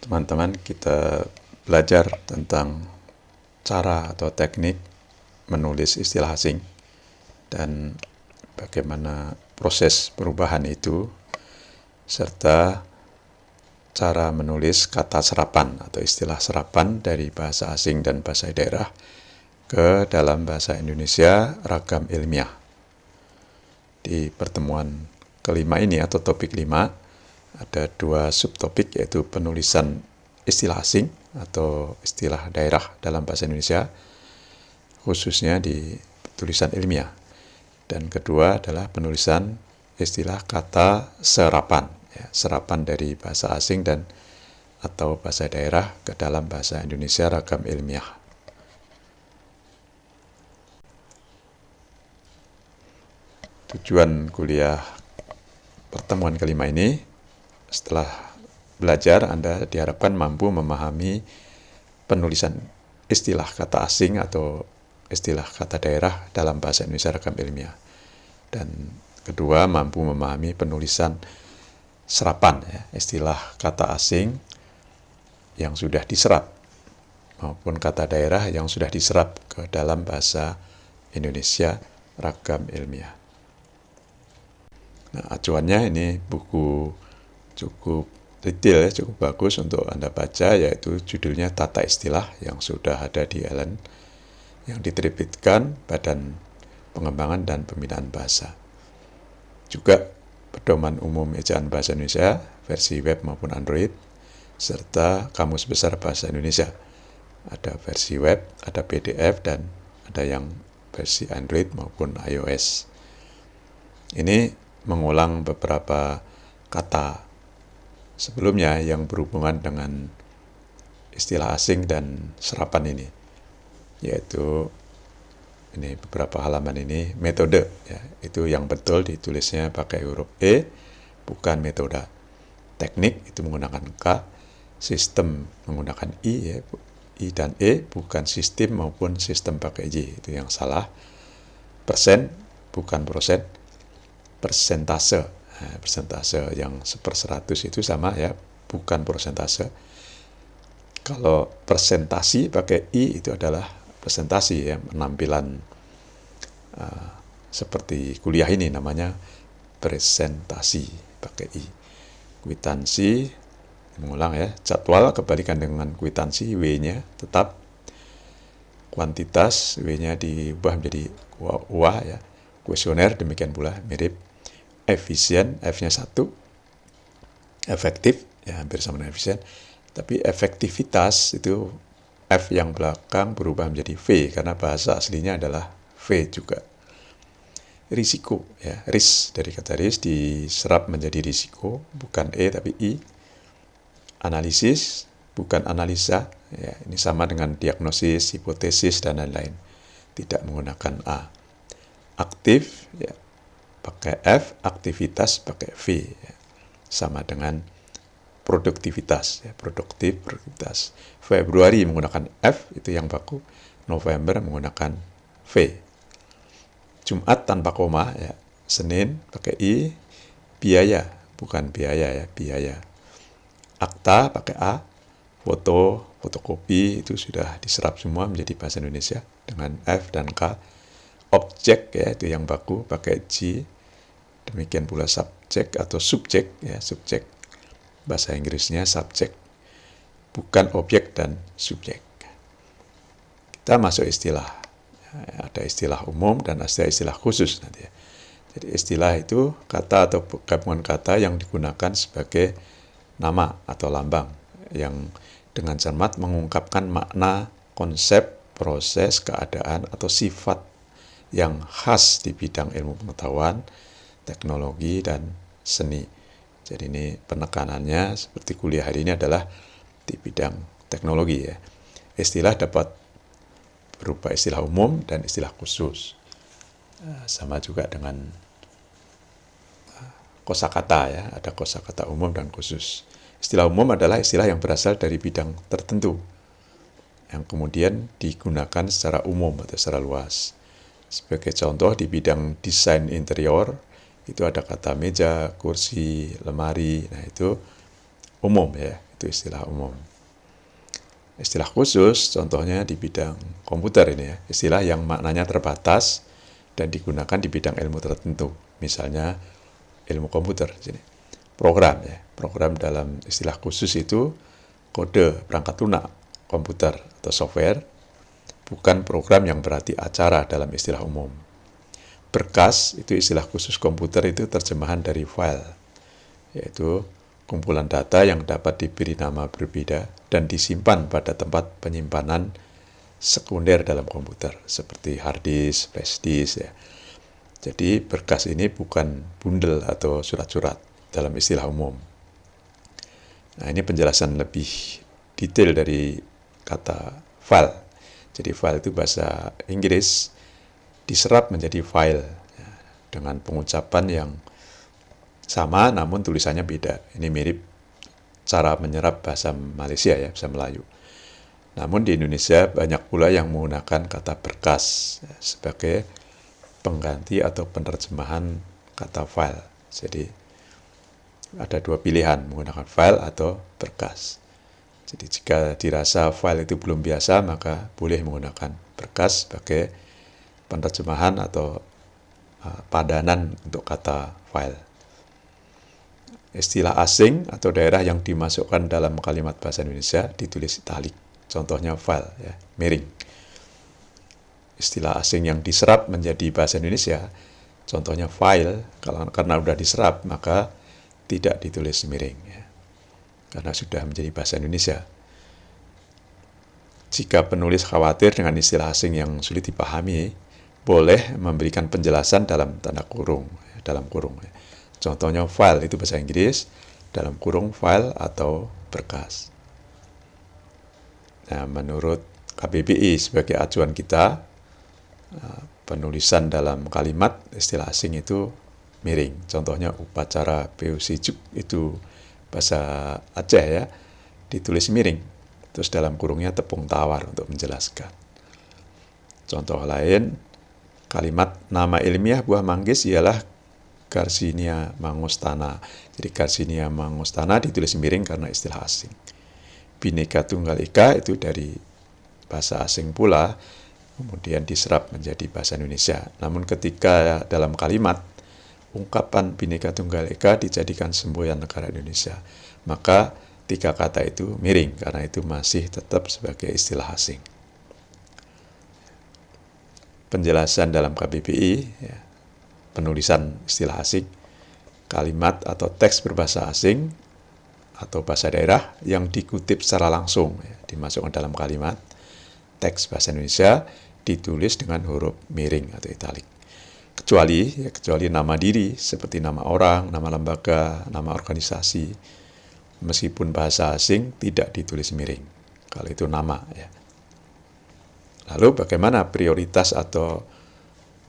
Teman-teman, kita belajar tentang cara atau teknik menulis istilah asing dan bagaimana proses perubahan itu, serta cara menulis kata serapan atau istilah serapan dari bahasa asing dan bahasa daerah ke dalam bahasa Indonesia ragam ilmiah. Di pertemuan kelima ini atau topik 5, ada 2 subtopik, yaitu penulisan istilah asing atau istilah daerah dalam bahasa Indonesia, khususnya di tulisan ilmiah. Dan kedua adalah penulisan istilah kata serapan, serapan dari bahasa asing dan atau bahasa daerah ke dalam bahasa Indonesia ragam ilmiah. Tujuan kuliah pertemuan kelima ini, setelah belajar Anda diharapkan mampu memahami penulisan istilah kata asing atau istilah kata daerah dalam bahasa Indonesia ragam ilmiah. Dan kedua, mampu memahami penulisan serapan, istilah kata asing yang sudah diserap maupun kata daerah yang sudah diserap ke dalam bahasa Indonesia ragam ilmiah. Nah, acuannya ini buku cukup detail, cukup bagus untuk Anda baca, yaitu judulnya Tata Istilah, yang sudah ada di Ellen, yang diterbitkan Badan Pengembangan dan Pembinaan Bahasa. Juga Pedoman Umum Ejaan Bahasa Indonesia versi web maupun Android, serta Kamus Besar Bahasa Indonesia. Ada versi web, ada PDF, dan ada yang versi Android maupun iOS. Ini mengulang beberapa kata sebelumnya yang berhubungan dengan istilah asing dan serapan ini, yaitu ini beberapa halaman ini metode, itu yang betul ditulisnya pakai huruf E, bukan metode. Teknik itu menggunakan K, sistem menggunakan I, I dan E, bukan sistem maupun sistem pakai J, itu yang salah. Persen bukan proses, persentase. Nah, persentase yang 1/100 itu sama, bukan persentase. Kalau presentasi pakai I itu adalah presentasi, penampilan seperti kuliah ini namanya presentasi pakai I. Kwitansi, mengulang jadwal kebalikan dengan kwitansi, W-nya tetap. Kuantitas, W-nya diubah menjadi UA, kuesioner demikian pula mirip. Efisien, F-nya 1. Efektif, hampir sama dengan efisien. Tapi efektivitas itu F yang belakang berubah menjadi V, karena bahasa aslinya adalah V juga. Risiko, risk dari kata risk diserap menjadi risiko, bukan E tapi I. Analisis, bukan analisa, ini sama dengan diagnosis, hipotesis, dan lain-lain. Tidak menggunakan A. Aktif, pakai F, aktivitas pakai V, sama dengan produktivitas, produktivitas. Februari menggunakan F, itu yang baku. November menggunakan V. Jumat tanpa koma, Senin pakai I. Biaya, bukan biaya, biaya. Akta pakai A. Foto, fotokopi itu sudah diserap semua menjadi bahasa Indonesia dengan F dan K. Objek, itu yang baku pakai J. Demikian pula subjek atau subjek, subjek. Bahasa Inggrisnya subjek. Bukan objek dan subjek. Kita masuk istilah. Ada istilah umum dan ada istilah khusus nanti. Jadi istilah itu kata atau gabungan kata yang digunakan sebagai nama atau lambang yang dengan cermat mengungkapkan makna, konsep, proses, keadaan, atau sifat yang khas di bidang ilmu pengetahuan, teknologi, dan seni. Jadi ini penekanannya seperti kuliah hari ini adalah di bidang teknologi. Istilah dapat berupa istilah umum dan istilah khusus. Sama juga dengan kosakata, ada kosakata umum dan khusus. Istilah umum adalah istilah yang berasal dari bidang tertentu, yang kemudian digunakan secara umum atau secara luas. Sebagai contoh, di bidang desain interior, itu ada kata meja, kursi, lemari, nah itu umum, itu istilah umum. Istilah khusus contohnya di bidang komputer ini ya, istilah yang maknanya terbatas dan digunakan di bidang ilmu tertentu. Misalnya ilmu komputer sini. Program ya. Program dalam istilah khusus itu kode perangkat lunak komputer atau software, bukan program yang berarti acara dalam istilah umum. Berkas itu istilah khusus komputer, itu terjemahan dari file, yaitu kumpulan data yang dapat diberi nama berbeda dan disimpan pada tempat penyimpanan sekunder dalam komputer, seperti hard disk, flash disk ya. Jadi berkas ini bukan bundel atau surat-surat dalam istilah umum. Nah, ini penjelasan lebih detail dari kata file. Jadi file itu bahasa Inggris, diserap menjadi file ya, dengan pengucapan yang sama namun tulisannya beda. Ini mirip cara menyerap bahasa Malaysia ya, bahasa Melayu. Namun di Indonesia banyak pula yang menggunakan kata berkas ya, sebagai pengganti atau penerjemahan kata file. Jadi ada dua pilihan, menggunakan file atau berkas. Jadi jika dirasa file itu belum biasa, maka boleh menggunakan berkas sebagai penerjemahan atau padanan untuk kata file. Istilah asing atau daerah yang dimasukkan dalam kalimat bahasa Indonesia ditulis italik. Contohnya file, ya, miring. Istilah asing yang diserap menjadi bahasa Indonesia, contohnya file, karena sudah diserap, maka tidak ditulis miring. Ya, karena sudah menjadi bahasa Indonesia. Jika penulis khawatir dengan istilah asing yang sulit dipahami, boleh memberikan penjelasan dalam tanda kurung, dalam kurung. Ya. Contohnya file itu bahasa Inggris, dalam kurung file atau berkas. Nah, menurut KBBI sebagai acuan kita, penulisan dalam kalimat istilah asing itu miring. Contohnya upacara PUC itu bahasa Aceh ya, ditulis miring. Terus dalam kurungnya tepung tawar untuk menjelaskan. Contoh lain, kalimat nama ilmiah buah manggis ialah Garcinia mangostana. Jadi Garcinia mangostana ditulis miring karena istilah asing. Bhinneka Tunggal Ika itu dari bahasa asing pula, kemudian diserap menjadi bahasa Indonesia. Namun ketika dalam kalimat ungkapan Bhinneka Tunggal Ika dijadikan semboyan negara Indonesia, maka tiga kata itu miring karena itu masih tetap sebagai istilah asing. Penjelasan dalam KBBI ya, penulisan istilah asing, kalimat atau teks berbahasa asing atau bahasa daerah yang dikutip secara langsung ya, dimasukkan dalam kalimat teks bahasa Indonesia ditulis dengan huruf miring atau italik. Kecuali nama diri seperti nama orang, nama lembaga, nama organisasi, meskipun bahasa asing tidak ditulis miring. Kalau itu nama ya. Lalu bagaimana prioritas atau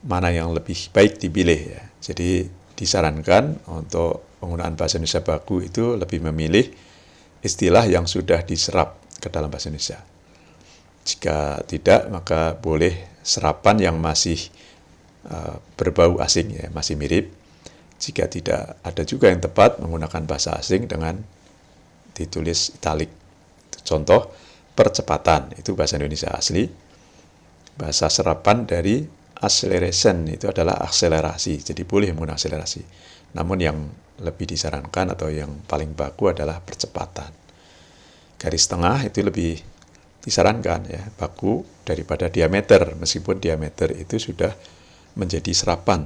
mana yang lebih baik dipilih ya. Jadi disarankan untuk penggunaan bahasa Indonesia baku itu lebih memilih istilah yang sudah diserap ke dalam bahasa Indonesia. Jika tidak, maka boleh serapan yang masih berbau asing ya, masih mirip. Jika tidak, ada juga yang tepat menggunakan bahasa asing dengan ditulis italik. Contoh percepatan itu bahasa Indonesia asli. Bahasa serapan dari acceleration itu adalah akselerasi, jadi boleh menggunakan akselerasi. Namun yang lebih disarankan atau yang paling baku adalah percepatan. Garis tengah itu lebih disarankan ya, baku daripada diameter, meskipun diameter itu sudah menjadi serapan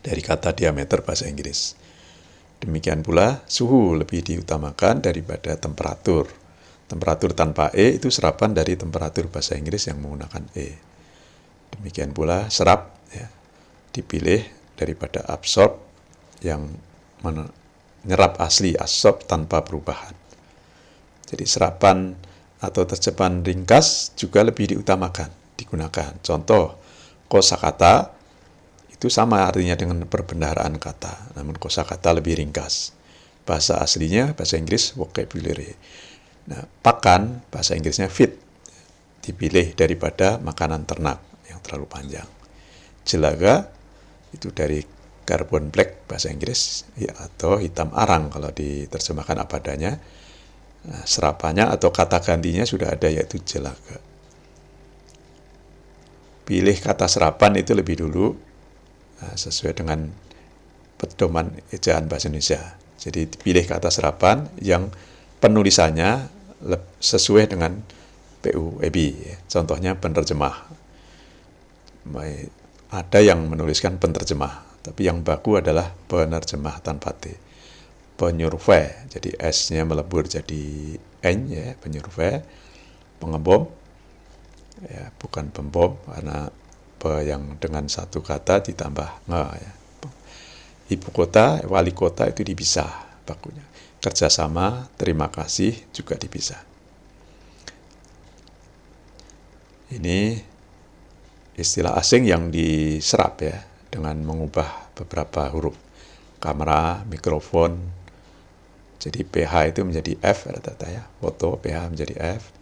dari kata diameter bahasa Inggris. Demikian pula suhu lebih diutamakan daripada temperatur. Temperatur tanpa E itu serapan dari temperatur bahasa Inggris yang menggunakan E. Demikian pula serap ya, dipilih daripada absorb yang menyerap asli, absorb tanpa perubahan. Jadi serapan atau terjemahan ringkas juga lebih diutamakan, digunakan. Contoh, kosakata itu sama artinya dengan perbendaharaan kata, namun kosakata lebih ringkas. Bahasa aslinya, bahasa Inggris, vocabulary. Nah, pakan, bahasa Inggrisnya feed, dipilih daripada makanan ternak yang terlalu panjang. Jelaga, itu dari carbon black, bahasa Inggris, ya, atau hitam arang kalau diterjemahkan apa adanya. Nah, serapannya atau kata gantinya sudah ada, yaitu jelaga. Pilih kata serapan itu lebih dulu, sesuai dengan pedoman ejaan bahasa Indonesia. Jadi pilih kata serapan yang penulisannya sesuai dengan PUEB. Contohnya penerjemah. Ada yang menuliskan penerjemah, tapi yang baku adalah penerjemah tanpa T. Penyurvei, jadi S-nya melebur jadi N, ya, penyurvei. Pengebom, ya, bukan pembom, karena yang dengan satu kata ditambah nge, ya. Ibu kota, wali kota itu dipisah bakunya. Kerjasama, terima kasih juga dipisah. Ini istilah asing yang diserap, ya, dengan mengubah beberapa huruf. Kamera, mikrofon. Jadi PH itu menjadi F, rata-rata, ya. Foto, PH menjadi F.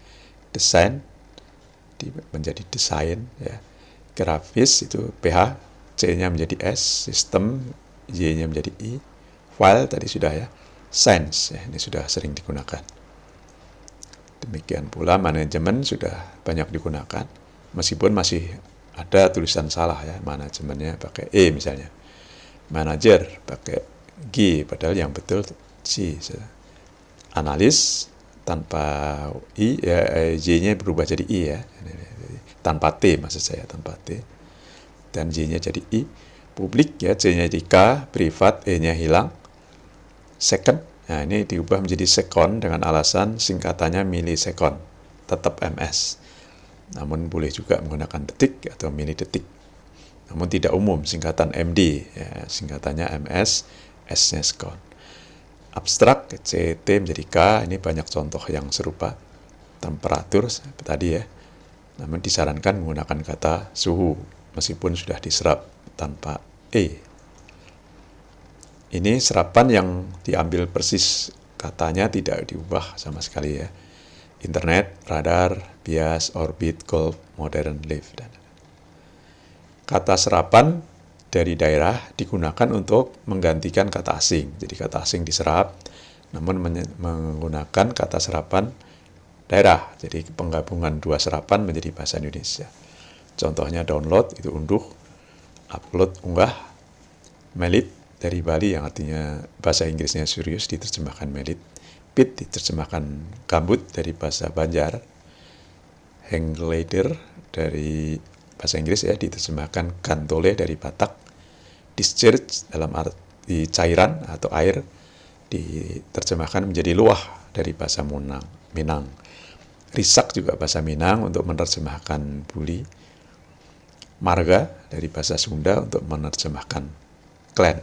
Desain menjadi desain, ya. Grafis itu PH, C-nya menjadi S. Sistem, Y-nya menjadi I. File tadi sudah, ya. Sense, ya, ini sudah sering digunakan. Demikian pula manajemen sudah banyak digunakan, meskipun masih ada tulisan salah, ya. Manajemennya pakai E misalnya. Manager pakai G, padahal yang betul C. Analis tanpa I, ya, J-nya berubah jadi I, ya. Tanpa T, maksud saya, tanpa T. Dan J-nya jadi I. Publik, ya, C-nya jadi K. Privat, E-nya hilang. Second, nah ini diubah menjadi second dengan alasan singkatannya milisekon. Tetap MS. Namun boleh juga menggunakan detik atau milidetik. Namun tidak umum, singkatan MD, ya, singkatannya MS, S-nya sekon. Abstrak, CT menjadi K, ini banyak contoh yang serupa. Temperatur, tadi, ya. Namun disarankan menggunakan kata suhu, meskipun sudah diserap tanpa E. Ini serapan yang diambil persis, katanya tidak diubah sama sekali, ya. Internet, radar, bias, orbit, golf, modern, live, dan kata serapan dari daerah digunakan untuk menggantikan kata asing. Jadi kata asing diserap, namun menggunakan kata serapan daerah. Jadi penggabungan dua serapan menjadi bahasa Indonesia. Contohnya download, itu unduh. Upload, unggah. Melit dari Bali yang artinya bahasa Inggrisnya serius, diterjemahkan melit. Pit diterjemahkan gambut dari bahasa Banjar. Hangglider dari bahasa Inggris, ya, diterjemahkan gantole dari Batak. Discharge dalam arti cairan atau air diterjemahkan menjadi luah dari bahasa Minang. Risak juga bahasa Minang untuk menerjemahkan buli. Marga dari bahasa Sunda untuk menerjemahkan klan.